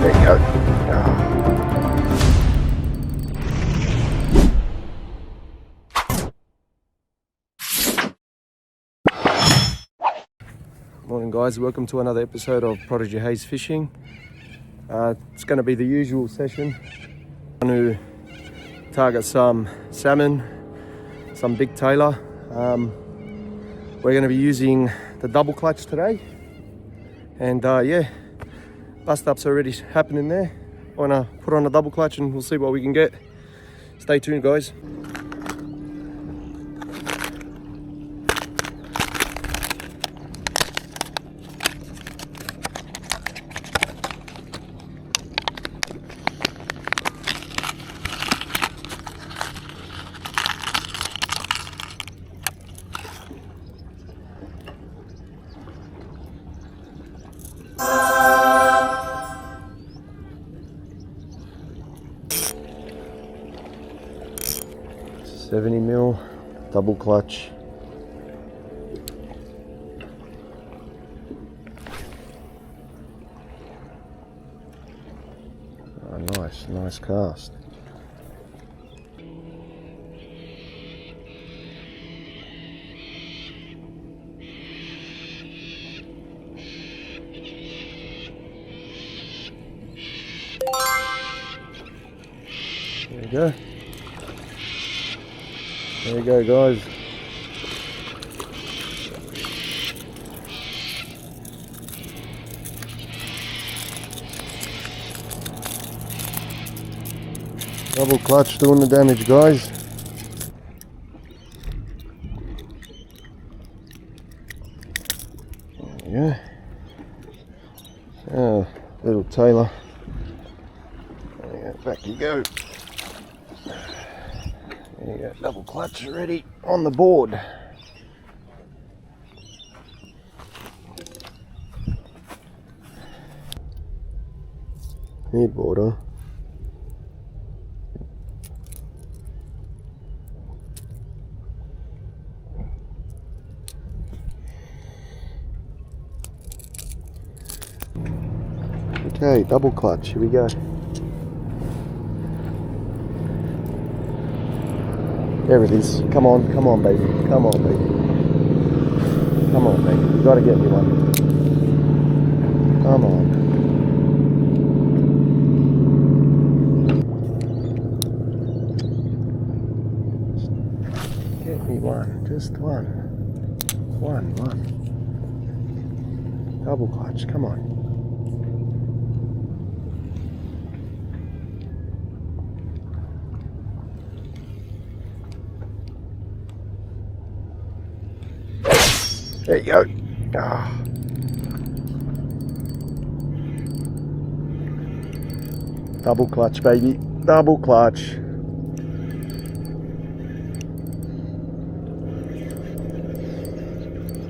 There you go. Morning guys, welcome to another episode of Prodigy Haze Fishing. It's going to be the usual session. I'm going to target some salmon, some big Tailor. We're going to be using the double clutch today. And yeah, bust ups already happening there. I'm going to put on a double clutch and we'll see what we can get. Stay tuned guys. $70mm double clutch. Oh, nice cast. There you go. There you go guys. Double clutch doing the damage guys. There you go. Oh, little Tailor. There you go. Back you go. There you go, double clutch already on the board. Headboard, huh? Okay, double clutch, here we go. There it is. Come on baby. Come on baby. Come on baby. You gotta get me one. Come on. Get me one. Just one. One. Double clutch. Come on. There you go. Ah. Double clutch, baby. Double clutch.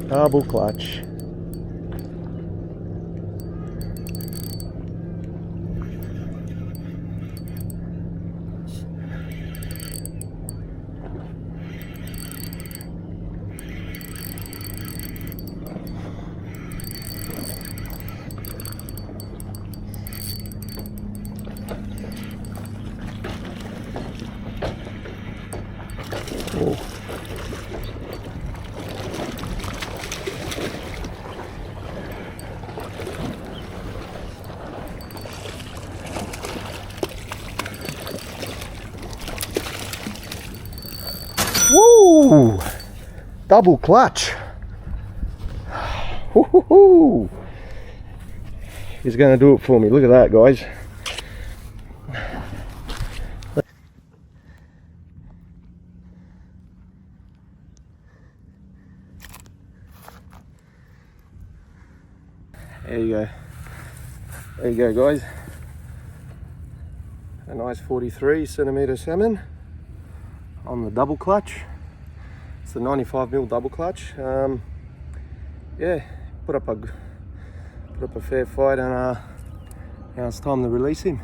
Double clutch. Woo! Double clutch. Woo-hoo-hoo. He's going to do it for me. Look at that, guys. There you go. There you go, guys. A nice 43cm salmon on the double clutch. It's the 95mm double clutch. Yeah, put up a fair fight, and now it's time to release him.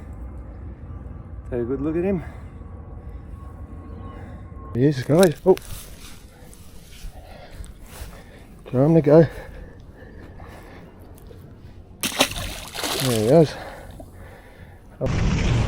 Take a good look at him. Yes, guys. Oh, time to go. There he goes. Oh.